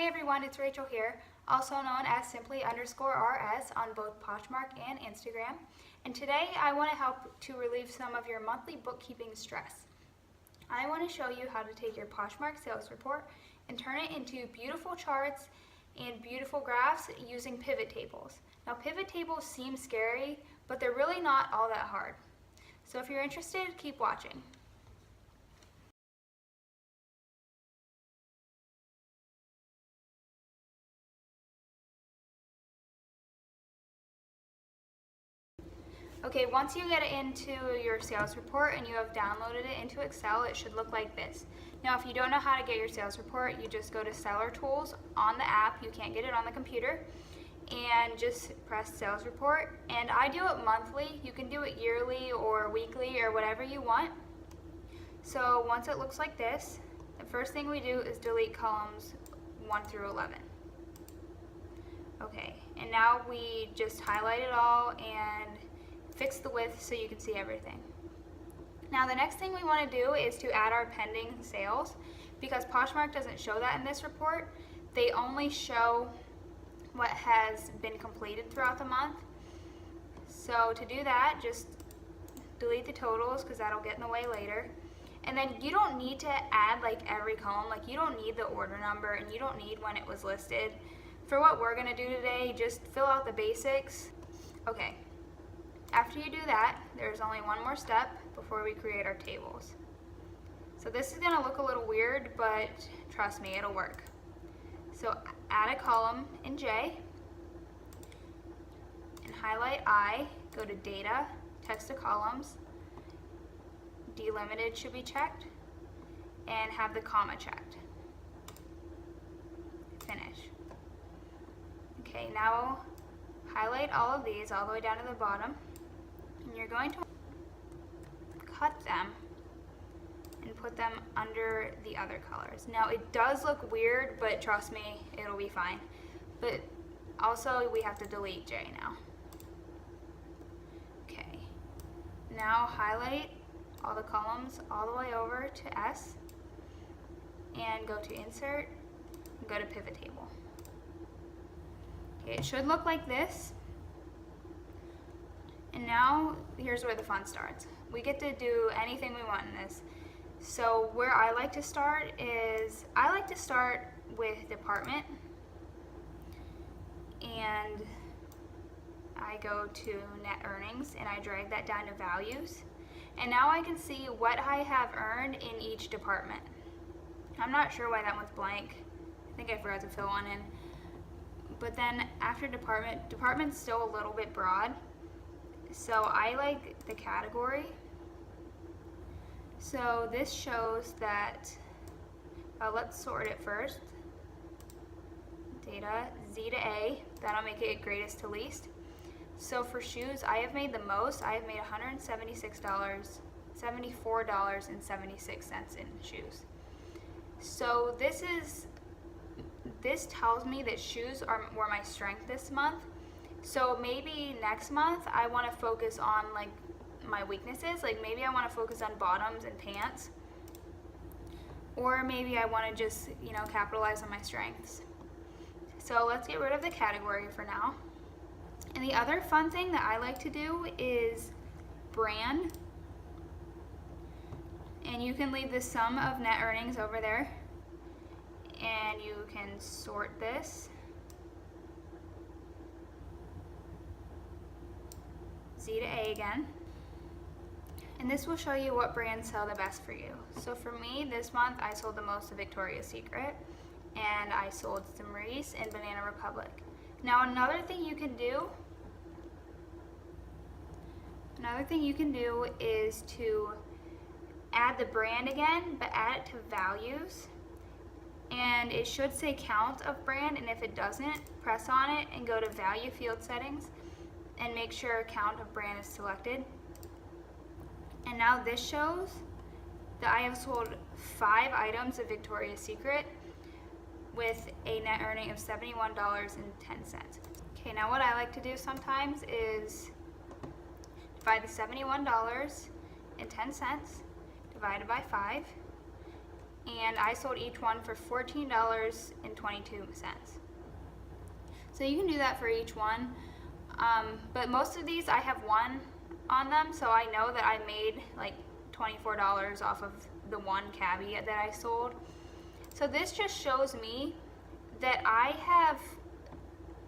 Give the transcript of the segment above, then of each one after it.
Hey everyone, it's Rachel here, also known as simply_RS on both Poshmark and Instagram. And today I want to help to relieve some of your monthly bookkeeping stress. I want to show you how to take your Poshmark sales report and turn it into beautiful charts and beautiful graphs using pivot tables. Now pivot tables seem scary, but they're really not all that hard. So if you're interested, keep watching. Okay, once you get it into your sales report and you have downloaded it into Excel, it should look like this. Now, if you don't know how to get your sales report, you just go to Seller Tools on the app. You can't get it on the computer. And just press Sales Report. And I do it monthly. You can do it yearly or weekly or whatever you want. So once it looks like this, the first thing we do is delete columns 1 through 11. Okay, and now we just highlight it all and fix the width so you can see everything. Now the next thing we want to do is to add our pending sales, because Poshmark doesn't show that in this report. They only show what has been completed throughout the month. So to do that, just delete the totals because that'll get in the way later. And then you don't need to add like every column, like you don't need the order number and you don't need when it was listed. For what we're going to do today, just fill out the basics. Okay. After you do that, there's only one more step before we create our tables. So this is going to look a little weird, but trust me, it'll work. So add a column in J and highlight I, go to Data, Text to Columns, Delimited should be checked, and have the comma checked. Finish. Okay, now highlight all of these all the way down to the bottom. And you're going to cut them and put them under the other colors. Now it does look weird, but trust me, it'll be fine. But also we have to delete J now. Okay, now highlight all the columns all the way over to S and go to Insert and go to Pivot Table. Okay, it should look like this. And now, here's where the fun starts. We get to do anything we want in this. So where I like to start is, I like to start with department. And I go to net earnings and I drag that down to values. And now I can see what I have earned in each department. I'm not sure why that one's blank. I think I forgot to fill one in. But then after department's still a little bit broad. So I like the category. So this shows that, let's sort it first. Data, Z to A, that'll make it greatest to least. So for shoes, I have made the most. I have made $74.76 in shoes. So this tells me that shoes were my strength this month. So maybe next month I want to focus on like my weaknesses, like maybe I want to focus on bottoms and pants, or maybe I want to just, capitalize on my strengths. So let's get rid of the category for now. And the other fun thing that I like to do is brand, and you can leave the sum of net earnings over there, and you can sort this. Z to A again. And this will show you what brands sell the best for you. So for me, this month I sold the most of Victoria's Secret, and I sold some Reese and Banana Republic. Now another thing you can do is to add the brand again, but add it to values. And it should say count of brand, and if it doesn't, press on it and go to value field settings and make sure count of brand is selected. And now this shows that I have sold 5 items of Victoria's Secret with a net earning of $71.10. Okay, now what I like to do sometimes is divide the $71.10 divided by 5 and I sold each one for $14.22. So you can do that for each one, but most of these I have one on them, so I know that I made like $24 off of the one cabbie that I sold. So this just shows me that I have,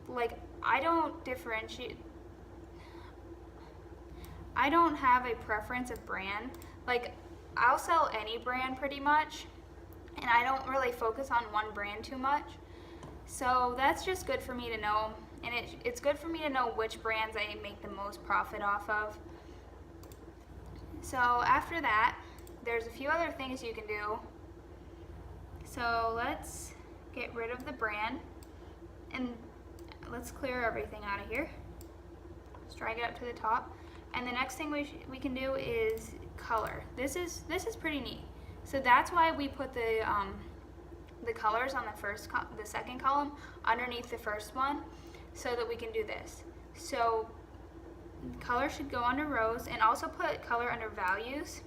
like, I don't differentiate. I don't have a preference of brand. Like, I'll sell any brand pretty much, and I don't really focus on one brand too much. So that's just good for me to know, and it's good for me to know which brands I make the most profit off of. So after that, there's a few other things you can do. So let's get rid of the brand, and let's clear everything out of here. Let's drag it up to the top. And the next thing we can do is color. This is pretty neat. So that's why we put the colors on the second column underneath the first one, so that we can do this. So color should go under rows, and also put color under values,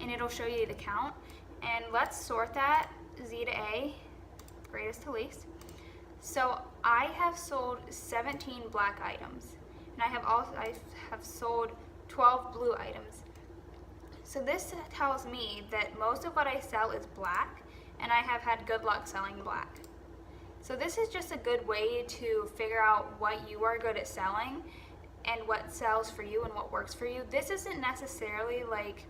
and it'll show you the count. And let's sort that Z to A, greatest to least. So I have sold 17 black items, and I have sold 12 blue items. So this tells me that most of what I sell is black, and I have had good luck selling black. So this is just a good way to figure out what you are good at selling and what sells for you and what works for you. This isn't necessarily like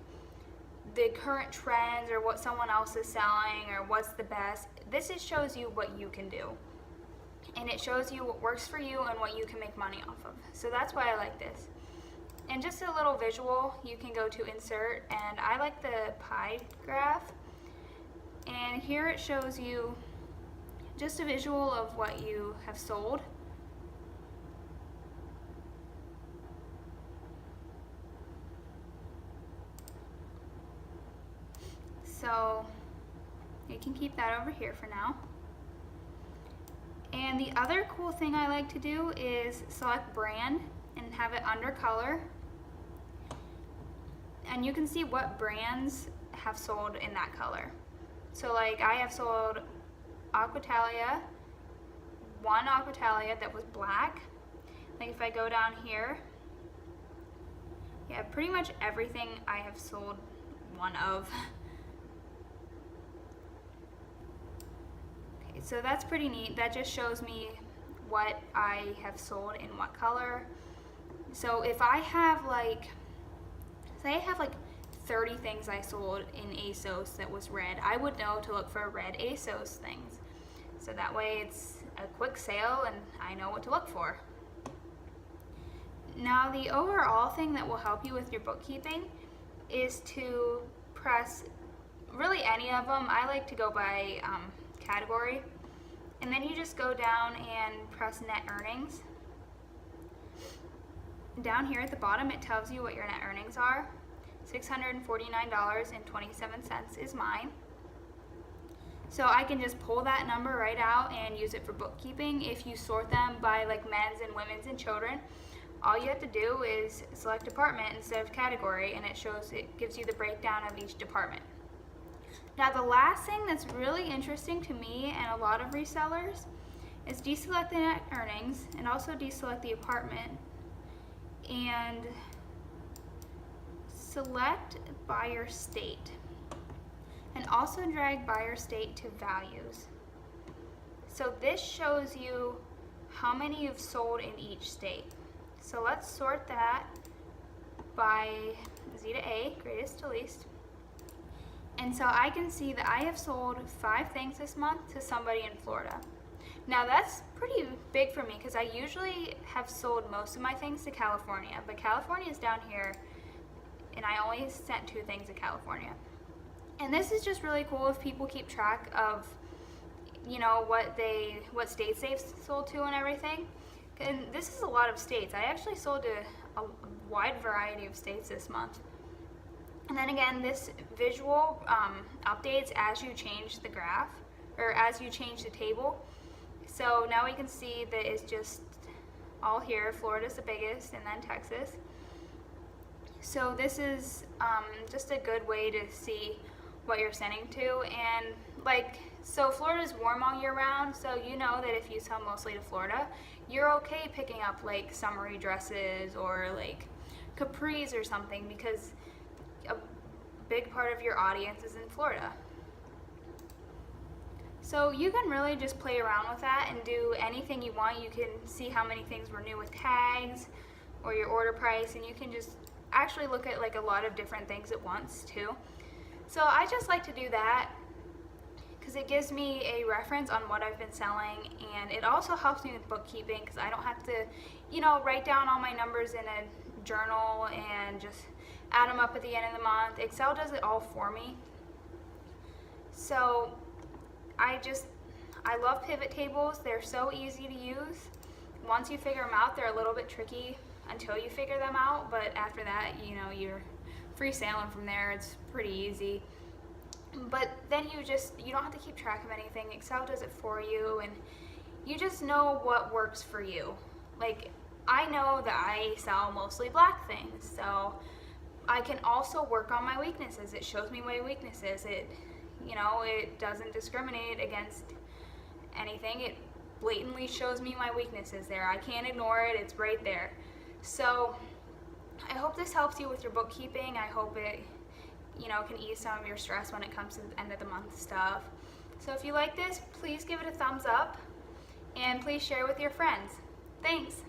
the current trends or what someone else is selling or what's the best. This just shows you what you can do, and it shows you what works for you and what you can make money off of. So that's why I like this. And just a little visual, you can go to insert, and I like the pie graph, and here it shows you just a visual of what you have sold. So you can keep that over here for now. And the other cool thing I like to do is select brand and have it under color. And you can see what brands have sold in that color. So like I have sold Aquitalia, one Aquitalia that was black. Like if I go down here, yeah, pretty much everything I have sold one of. Okay, so that's pretty neat. That just shows me what I have sold in what color. So if I have like, say I have like 30 things I sold in ASOS that was red, I would know to look for red ASOS things. So that way it's a quick sale and I know what to look for. Now the overall thing that will help you with your bookkeeping is to press really any of them. I like to go by category, and then you just go down and press net earnings. Down here at the bottom it tells you what your net earnings are. $649.27 is mine. So I can just pull that number right out and use it for bookkeeping. If you sort them by like men's and women's and children, all you have to do is select department instead of category, and it gives you the breakdown of each department. Now the last thing that's really interesting to me and a lot of resellers is deselect the net earnings and also deselect the apartment and select buyer state, and also drag buyer state to values. So this shows you how many you've sold in each state. So let's sort that by Z to A, greatest to least. And so I can see that I have sold 5 things this month to somebody in Florida. Now that's pretty big for me because I usually have sold most of my things to California, but California is down here and I only sent 2 things to California. And this is just really cool if people keep track of, you know, what states they've sold to and everything. And this is a lot of states. I actually sold to a wide variety of states this month. And then again, this visual updates as you change the graph, or as you change the table. So now we can see that it's just all here. Florida's the biggest, and then Texas. So this is just a good way to see what you're sending to. And like, so Florida's warm all year round, so you know that if you sell mostly to Florida, you're okay picking up like summery dresses or like capris or something, because a big part of your audience is in Florida. So you can really just play around with that and do anything you want. You can see how many things were new with tags or your order price, and you can just actually look at like a lot of different things at once too. So I just like to do that because it gives me a reference on what I've been selling, and it also helps me with bookkeeping because I don't have to, you know, write down all my numbers in a journal and just add them up at the end of the month. Excel does it all for me. So I love pivot tables. They're so easy to use. Once you figure them out, they're a little bit tricky until you figure them out, but after that, you know, you're free sailing from there. It's pretty easy. But then you don't have to keep track of anything. Excel does it for you, and you just know what works for you. Like, I know that I sell mostly black things, so I can also work on my weaknesses. It shows me my weaknesses. It doesn't discriminate against anything. It blatantly shows me my weaknesses there. I can't ignore it. It's right there. So I hope this helps you with your bookkeeping. I hope it, can ease some of your stress when it comes to the end of the month stuff. So if you like this, please give it a thumbs up and please share with your friends. Thanks.